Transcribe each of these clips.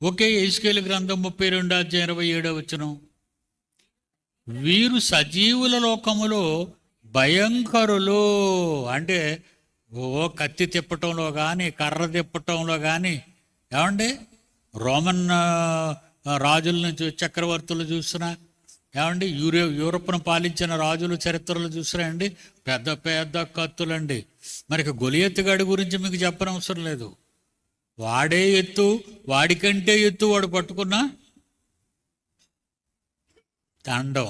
ఒకే యెహెజ్కేలు గ్రంథం 32:27. వీరు సజీవుల లోకములో భయంకరులు. అంటే కత్తి తిప్పటంలో కానీ కర్ర తిప్పటంలో కానీ, ఏమండి, రోమన్ రాజులను చక్రవర్తులు చూసినా, ఏమండి, యూరోప్ను పాలించిన రాజుల చరిత్రలు చూసినా అండి, పెద్ద పెద్ద కత్తులండి. మరి గొలియెత్తుగాడి గురించి మీకు చెప్పనవసరం లేదు. వాడే ఎత్తు, వాడికంటే ఎత్తు వాడు పట్టుకున్న దండం.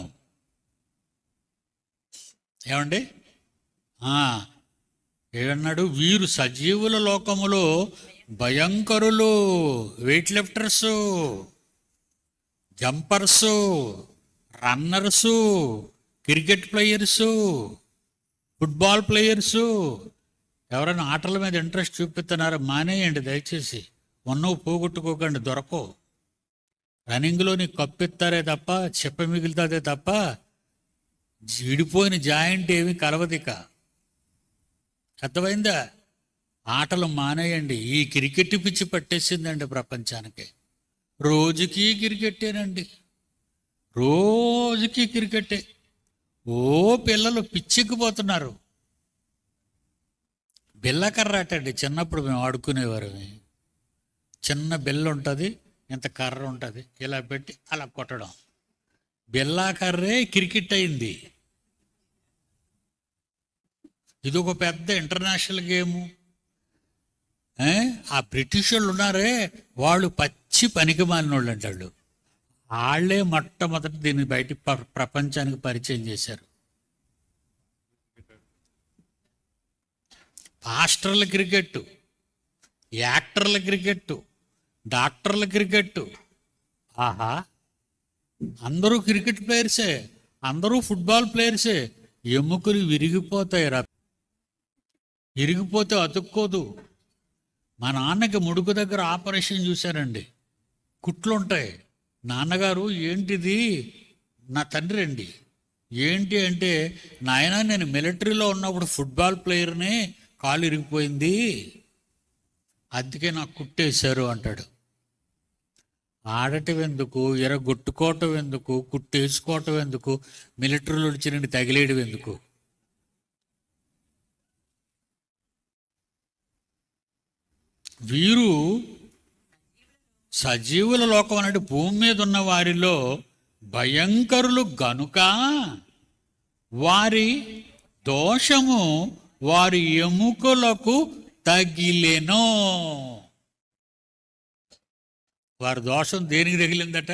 ఏమండి, ఏమన్నాడు? వీరు సజీవుల లోకములో భయంకరులు. Weight lifters, jumpers, runners, cricket players, football players. ఎవరైనా ఆటల మీద ఇంట్రెస్ట్ చూపిస్తున్నారో మానేయండి దయచేసి. ఉన్నవి పోగొట్టుకోకండి, దొరకవు. రన్నింగ్లో నీకు కప్పిస్తారే తప్ప, చెప్ప మిగులుతుందే తప్ప, విడిపోయిన జాయింట్ ఏమి కలవదిక. అర్థమైందా? ఆటలు మానేయండి. ఈ క్రికెట్ పిచ్చి పట్టేసిందండి ప్రపంచానికి. రోజుకి క్రికెట్టేనండి, రోజుకి క్రికెట్టే. పిల్లలు పిచ్చిక్కిపోతున్నారు. బిల్లకర్ర అండి, చిన్నప్పుడు మేము ఆడుకునేవారు. చిన్న బిల్ల ఉంటుంది, ఇంత కర్ర ఉంటుంది, ఇలా పెట్టి అలా కొట్టడం. బిల్లాకర్రే క్రికెట్ అయింది. ఇది ఒక పెద్ద ఇంటర్నేషనల్ గేము. ఆ బ్రిటిష్ వాళ్ళు ఉన్నారే, వాళ్ళు పచ్చి పనికి మాలిన వాళ్ళు అంటాళ్ళు. వాళ్ళే మొట్టమొదటి దీన్ని బయట ప్రపంచానికి పరిచయం చేశారు. పాస్టర్ల క్రికెట్టు, యాక్టర్ల క్రికెట్టు, డాక్టర్ల క్రికెట్టు. ఆహా, అందరూ క్రికెట్ ప్లేయర్సే, అందరూ ఫుట్బాల్ ప్లేయర్సే. ఎముకలు విరిగిపోతాయి. విరిగిపోతే అతుక్కోదు. మా నాన్నకి ముడుకు దగ్గర ఆపరేషన్ చూశారండి, కుట్లుంటాయి. నాన్నగారు, ఏంటిది? నా తండ్రి అండి. ఏంటి అంటే, నాయన, నేను మిలిటరీలో ఉన్నప్పుడు ఫుట్బాల్ ప్లేయర్ని, కాలు ఇరిగిపోయింది, అందుకే నాకు కుట్టేశారు అంటాడు. ఆడటం ఎందుకు, ఎరగొట్టుకోవటం ఎందుకు, కుట్టేసుకోవటం ఎందుకు, మిలిటరీలో వచ్చినండి తగిలేయడం ఎందుకు? వీరు సజీవుల లోకం అన్నట్టు భూమి మీద ఉన్న వారిలో భయంకరులు గనుక వారి దోషము వారి ఎముకలకు తగిలెను. వారి దోషం దేనికి తగిలిందట?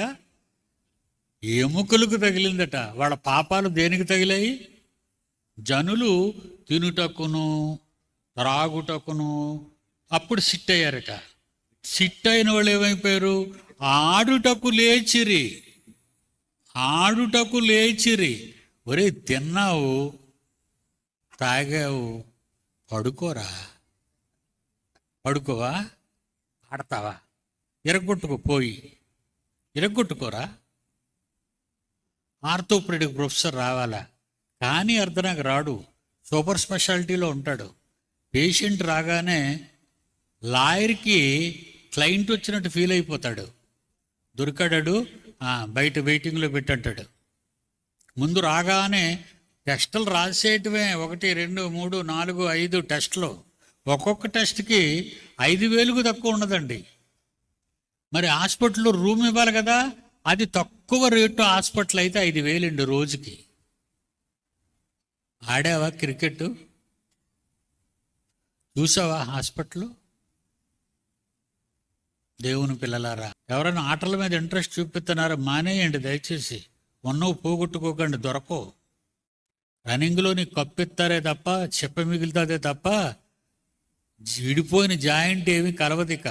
ఎముకలకు తగిలిందట. వాళ్ళ పాపాలు దేనికి తగిలాయి? జనులు తినుటకును త్రాగుటకును. అప్పుడు సిట్ అయ్యారట. సిట్ అయిన వాళ్ళు ఏమైపోయారు? ఆడుటకు లేచిరి. ఆడుటకు లేచిరి. ఒరే, తిన్నావు, తాగావు, పడుకోరా. పడుకోవా? ఆడతావా? ఇరగొట్టుకోరా. ఆర్థోపెడిక్ ప్రొఫెసర్ రావాలా? కానీ అర్ధనాకు రాడు, సూపర్ స్పెషాలిటీలో ఉంటాడు. పేషెంట్ రాగానే లాయర్కి క్లయింట్ వచ్చినట్టు ఫీల్ అయిపోతాడు. దొరికాడాడు, బయట వెయిటింగ్లో పెట్టంటాడు. ముందు రాగానే టెస్టులు రాసేయటమే. 1, 2, 3, 4, 5 టెస్టులు. ఒక్కొక్క టెస్ట్కి 5,000కు తక్కువ ఉండదండి. మరి హాస్పిటల్లో రూమ్ ఇవ్వాలి కదా, అది తక్కువ రేటు హాస్పిటల్ అయితే 5,000 అండి రోజుకి. ఆడావా క్రికెట్? చూసావా హాస్పిటల్? దేవుని పిల్లలారా, ఎవరైనా ఆటల మీద ఇంట్రెస్ట్ చూపిస్తున్నారో మానేయండి దయచేసి. ఉన్నవి పోగొట్టుకోకండి, దొరకవు. రన్నింగ్లో నీకు కప్పిస్తారే తప్ప, చెప్ప మిగులుతుందే తప్ప, విడిపోయిన జాయింట్ ఏమి కలవదిక.